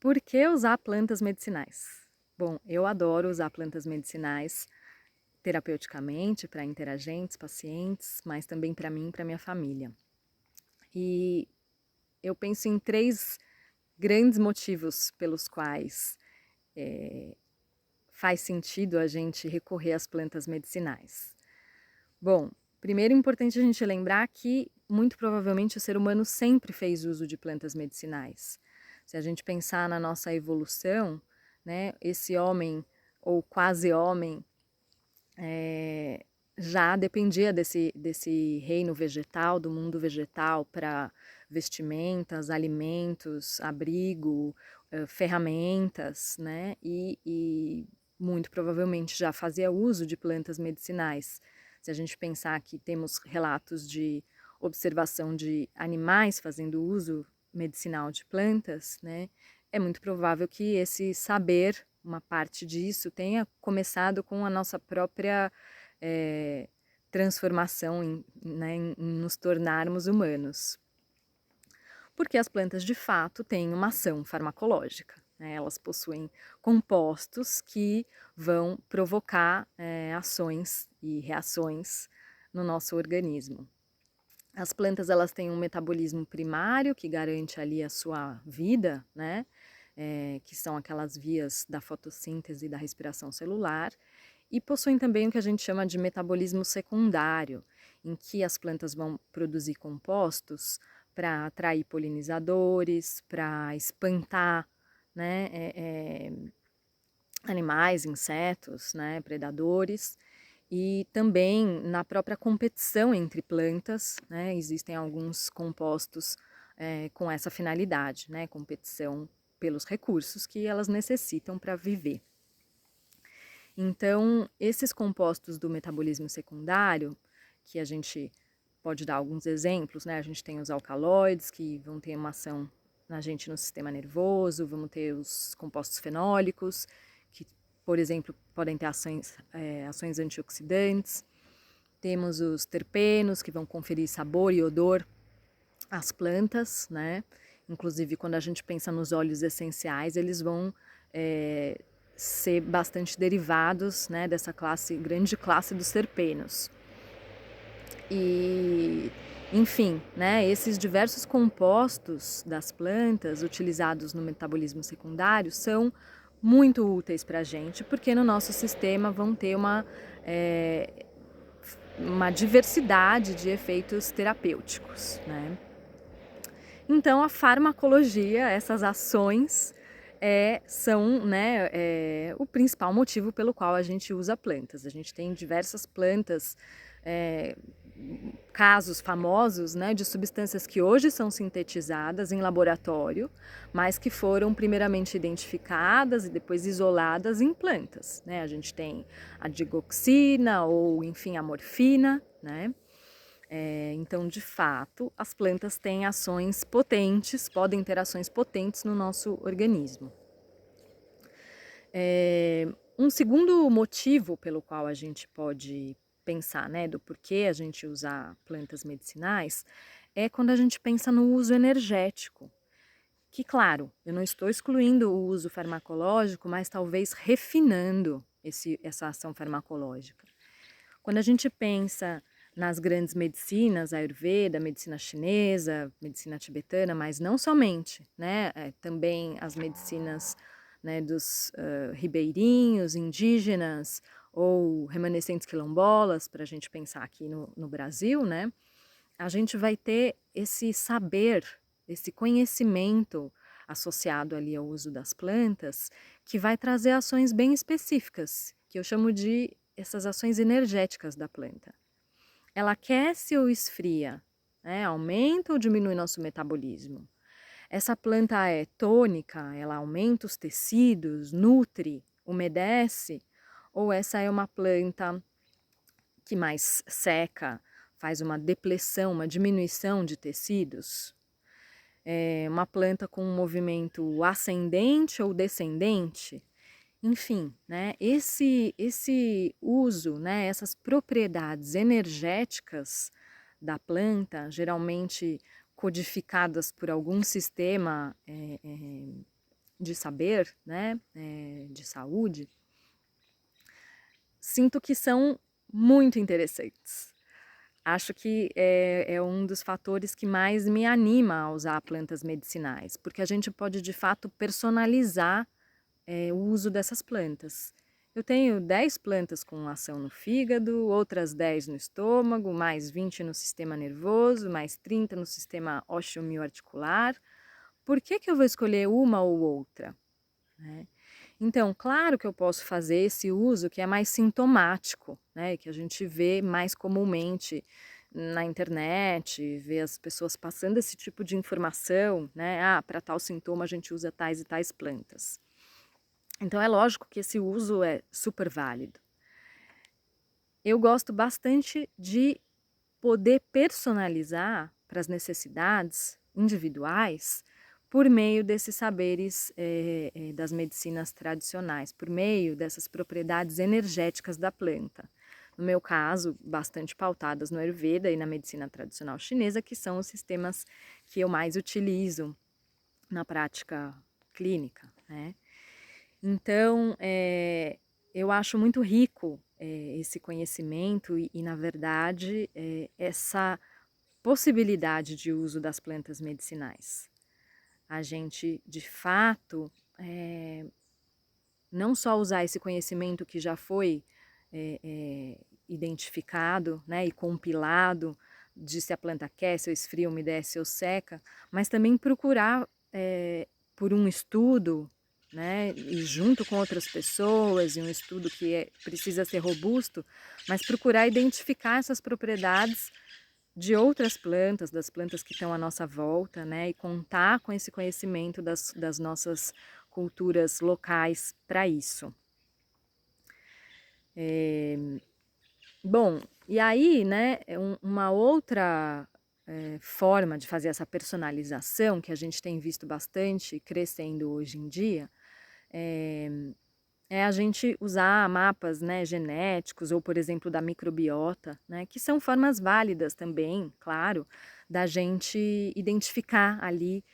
Por que usar plantas medicinais? Bom, eu adoro usar plantas medicinais terapeuticamente para interagentes, pacientes, mas também para mim e para minha família. E eu penso em 3 grandes motivos pelos quais faz sentido a gente recorrer às plantas medicinais. Bom, primeiro é importante a gente lembrar que, muito provavelmente, o ser humano sempre fez uso de plantas medicinais. Se a gente pensar na nossa evolução, né, esse homem ou quase homem já dependia desse reino vegetal, do mundo vegetal, para vestimentas, alimentos, abrigo, ferramentas, né? E muito provavelmente já fazia uso de plantas medicinais. Se a gente pensar que temos relatos de observação de animais fazendo uso medicinal de plantas, né? É muito provável que esse saber, uma parte disso, tenha começado com a nossa própria transformação em nos tornarmos humanos. Porque as plantas de fato têm uma ação farmacológica, né? Elas possuem compostos que vão provocar ações e reações no nosso organismo. As plantas elas têm um metabolismo primário que garante ali a sua vida, né? Que são aquelas vias da fotossíntese e da respiração celular, e possuem também o que a gente chama de metabolismo secundário, em que as plantas vão produzir compostos para atrair polinizadores, para espantar, né, animais, insetos, né, predadores, e também na própria competição entre plantas, né, existem alguns compostos com essa finalidade, né, competição pelos recursos que elas necessitam para viver. Então, esses compostos do metabolismo secundário, que a gente pode dar alguns exemplos, né? A gente tem os alcaloides, que vão ter uma ação na gente no sistema nervoso, vamos ter os compostos fenólicos, que, por exemplo, podem ter ações antioxidantes. Temos os terpenos, que vão conferir sabor e odor às plantas, né? Inclusive, quando a gente pensa nos óleos essenciais, eles vão ser bastante derivados, né, dessa grande classe dos terpenos. E, enfim, né, esses diversos compostos das plantas utilizados no metabolismo secundário são muito úteis para a gente, porque no nosso sistema vão ter uma diversidade de efeitos terapêuticos, né? Então, a farmacologia, essas ações, são, né, o principal motivo pelo qual a gente usa plantas. A gente tem diversas plantas, casos famosos, né, de substâncias que hoje são sintetizadas em laboratório, mas que foram primeiramente identificadas e depois isoladas em plantas, né? A gente tem a digoxina ou, enfim, a morfina, né? Então, de fato, as plantas têm ações potentes, podem ter ações potentes no nosso organismo. Um segundo motivo pelo qual a gente pode pensar, né, do porquê a gente usar plantas medicinais, é quando a gente pensa no uso energético. Que, claro, eu não estou excluindo o uso farmacológico, mas talvez refinando essa ação farmacológica. Quando a gente pensa nas grandes medicinas, a Ayurveda, medicina chinesa, medicina tibetana, mas não somente, né? Também as medicinas, né, dos ribeirinhos, indígenas ou remanescentes quilombolas, para a gente pensar aqui no Brasil, né? A gente vai ter esse saber, esse conhecimento associado ali ao uso das plantas, que vai trazer ações bem específicas, que eu chamo de essas ações energéticas da planta. Ela aquece ou esfria, né? Aumenta ou diminui nosso metabolismo. Essa planta é tônica, ela aumenta os tecidos, nutre, umedece, ou essa é uma planta que mais seca, faz uma depressão, uma diminuição de tecidos? É uma planta com um movimento ascendente ou descendente? Enfim, né, esse uso, né, essas propriedades energéticas da planta, geralmente codificadas por algum sistema de saber, né, de saúde, sinto que são muito interessantes. Acho que é um dos fatores que mais me anima a usar plantas medicinais, porque a gente pode de fato personalizar o uso dessas plantas. Eu tenho 10 plantas com ação no fígado, outras 10 no estômago, mais 20 no sistema nervoso, mais 30 no sistema osteomioarticular. Por que que eu vou escolher uma ou outra, né? Então, claro que eu posso fazer esse uso que é mais sintomático, né, que a gente vê mais comumente na internet, vê as pessoas passando esse tipo de informação, né, para tal sintoma a gente usa tais e tais plantas. Então é lógico que esse uso é super válido. Eu gosto bastante de poder personalizar para as necessidades individuais por meio desses saberes das medicinas tradicionais, por meio dessas propriedades energéticas da planta. No meu caso, bastante pautadas no Ayurveda e na medicina tradicional chinesa, que são os sistemas que eu mais utilizo na prática clínica, né? Então, eu acho muito rico esse conhecimento e na verdade, essa possibilidade de uso das plantas medicinais. A gente, de fato, não só usar esse conhecimento que já foi identificado, né, e compilado de se a planta quer, se eu esfria, umedece ou seca, mas também procurar por um estudo, né, e junto com outras pessoas, e um estudo que precisa ser robusto, mas procurar identificar essas propriedades de outras plantas, das plantas que estão à nossa volta, né, e contar com esse conhecimento das nossas culturas locais para isso. Bom, e aí, né, uma outra forma de fazer essa personalização, que a gente tem visto bastante crescendo hoje em dia, é a gente usar mapas, né, genéticos ou, por exemplo, da microbiota, né, que são formas válidas também, claro, da gente identificar ali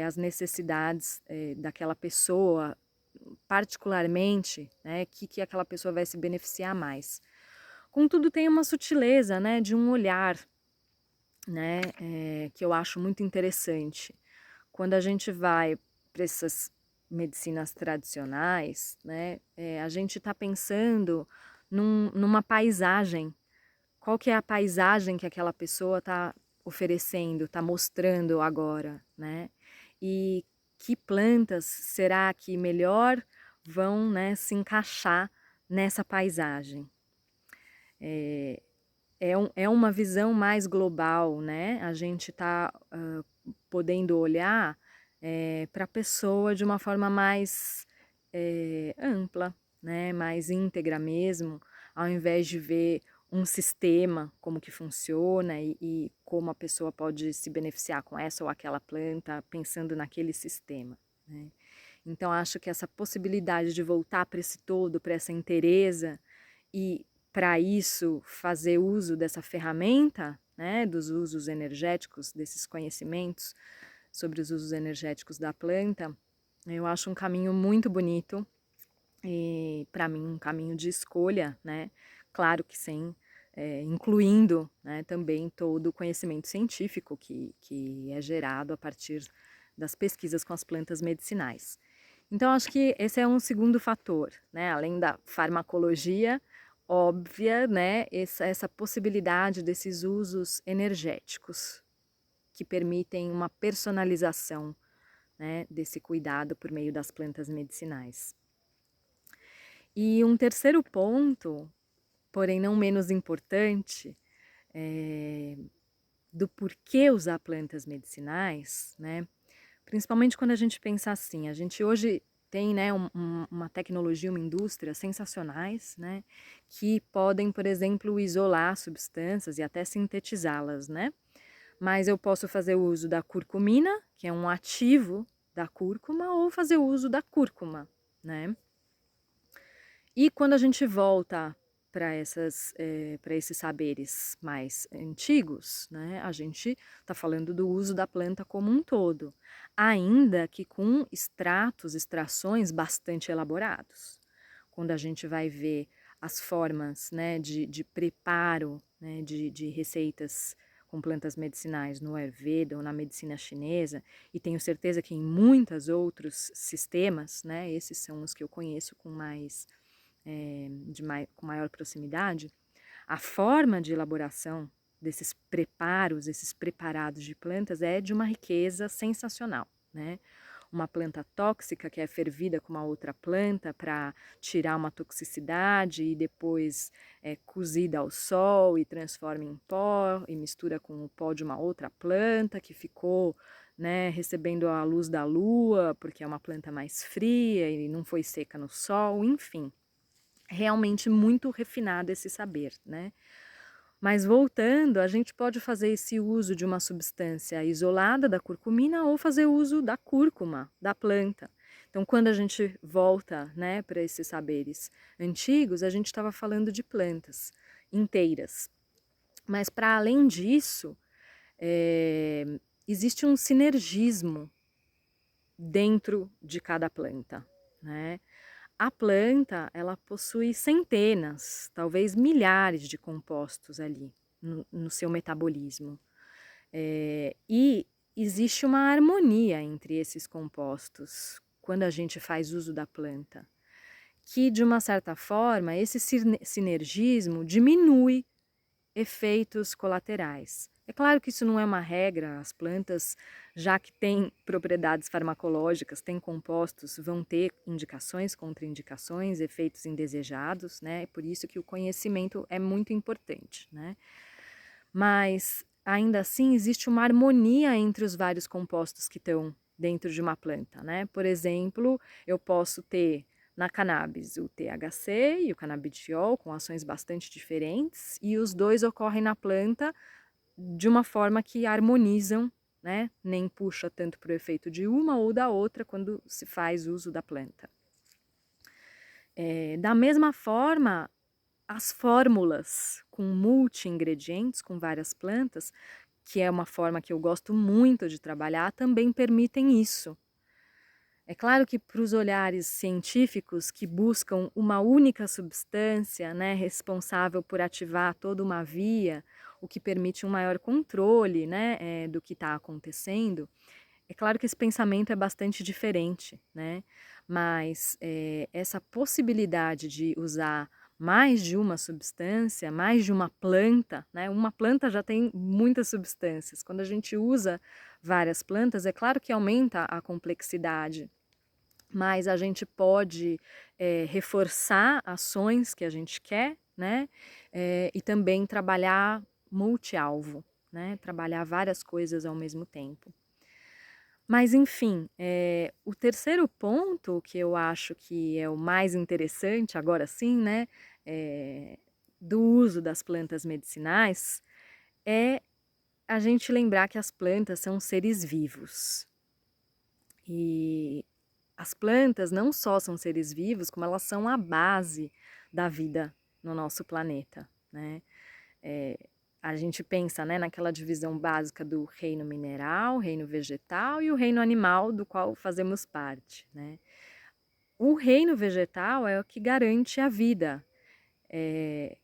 as necessidades daquela pessoa, particularmente, né, que aquela pessoa vai se beneficiar mais. Contudo, tem uma sutileza, né, de um olhar, né, que eu acho muito interessante. Quando a gente vai para essas medicinas tradicionais, né, a gente está pensando numa paisagem. Qual que é a paisagem que aquela pessoa está oferecendo, está mostrando agora, né? E que plantas será que melhor vão, né, se encaixar nessa paisagem? É uma visão mais global, né? A gente está podendo olhar para a pessoa de uma forma mais ampla, né? Mais íntegra mesmo, ao invés de ver um sistema, como que funciona e como a pessoa pode se beneficiar com essa ou aquela planta, pensando naquele sistema, né? Então, acho que essa possibilidade de voltar para esse todo, para essa inteireza e para isso fazer uso dessa ferramenta, né, dos usos energéticos, desses conhecimentos sobre os usos energéticos da planta, eu acho um caminho muito bonito e para mim um caminho de escolha, né, claro que sem, incluindo, né, também todo o conhecimento científico que é gerado a partir das pesquisas com as plantas medicinais. Então, acho que esse é um segundo fator, né, além da farmacologia óbvia, né, essa possibilidade desses usos energéticos que permitem uma personalização, né, desse cuidado por meio das plantas medicinais. E um terceiro ponto, porém não menos importante, do porquê usar plantas medicinais, né, principalmente quando a gente pensa assim, a gente hoje tem, né, uma tecnologia, uma indústria sensacionais, né, que podem, por exemplo, isolar substâncias e até sintetizá-las, né? Mas eu posso fazer uso da curcumina, que é um ativo da cúrcuma, ou fazer uso da cúrcuma, né? E quando a gente volta para esses saberes mais antigos, né, a gente está falando do uso da planta como um todo, ainda que com extrações bastante elaborados. Quando a gente vai ver as formas, né, de preparo, né, de receitas com plantas medicinais no Ayurveda ou na medicina chinesa, e tenho certeza que em muitos outros sistemas, né, esses são os que eu conheço com com maior proximidade, a forma de elaboração desses preparos, esses preparados de plantas é de uma riqueza sensacional, né? Uma planta tóxica que é fervida com uma outra planta para tirar uma toxicidade e depois é cozida ao sol e transforma em pó e mistura com o pó de uma outra planta que ficou, né, recebendo a luz da lua porque é uma planta mais fria e não foi seca no sol, enfim. Realmente muito refinado esse saber, né? Mas voltando, a gente pode fazer esse uso de uma substância isolada da curcumina ou fazer uso da cúrcuma, da planta. Então, quando a gente volta, né, para esses saberes antigos, a gente estava falando de plantas inteiras. Mas para além disso, existe um sinergismo dentro de cada planta, né? A planta, ela possui centenas, talvez milhares de compostos ali no seu metabolismo. E existe uma harmonia entre esses compostos quando a gente faz uso da planta, que de uma certa forma esse sinergismo diminui efeitos colaterais. É claro que isso não é uma regra, as plantas, já que têm propriedades farmacológicas, têm compostos, vão ter indicações, contraindicações, efeitos indesejados, né? Por isso que o conhecimento é muito importante, né? Mas, ainda assim, existe uma harmonia entre os vários compostos que estão dentro de uma planta, né? Por exemplo, eu posso ter na cannabis o THC e o canabidiol com ações bastante diferentes e os dois ocorrem na planta de uma forma que harmonizam, né? Nem puxa tanto para o efeito de uma ou da outra quando se faz uso da planta. Da mesma forma, as fórmulas com multi-ingredientes, com várias plantas, que é uma forma que eu gosto muito de trabalhar, também permitem isso. É claro que para os olhares científicos que buscam uma única substância, né, responsável por ativar toda uma via, o que permite um maior controle, né, do que está acontecendo, é claro que esse pensamento é bastante diferente, né? Mas essa possibilidade de usar mais de uma substância, mais de uma planta, né? Uma planta já tem muitas substâncias. Quando a gente usa várias plantas, é claro que aumenta a complexidade, mas a gente pode reforçar ações que a gente quer, né? E também trabalhar multi-alvo, né? Trabalhar várias coisas ao mesmo tempo. Mas enfim, o terceiro ponto que eu acho que é o mais interessante, agora sim, né, do uso das plantas medicinais, é a gente lembrar que as plantas são seres vivos. E as plantas não só são seres vivos, como elas são a base da vida no nosso planeta, né? A gente pensa, né, naquela divisão básica do reino mineral, reino vegetal e o reino animal do qual fazemos parte, né? O reino vegetal é o que garante a vida. É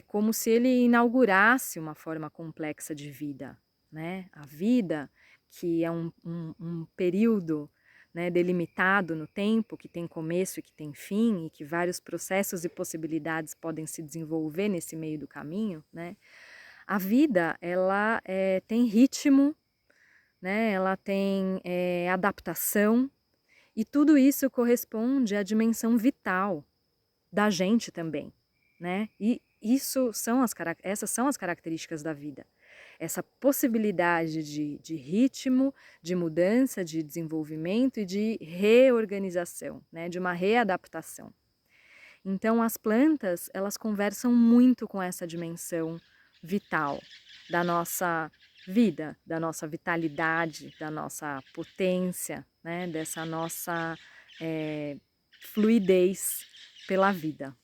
como se ele inaugurasse uma forma complexa de vida, né? A vida, que é um período, né, delimitado no tempo, que tem começo e que tem fim, e que vários processos e possibilidades podem se desenvolver nesse meio do caminho, né? A vida, ela tem ritmo, né? Ela tem adaptação, e tudo isso corresponde à dimensão vital da gente também, né? E essas são as características da vida. Essa possibilidade de ritmo, de mudança, de desenvolvimento e de reorganização, né? De uma readaptação. Então, as plantas, elas conversam muito com essa dimensão vital da nossa vida, da nossa vitalidade, da nossa potência, né? Dessa nossa fluidez pela vida.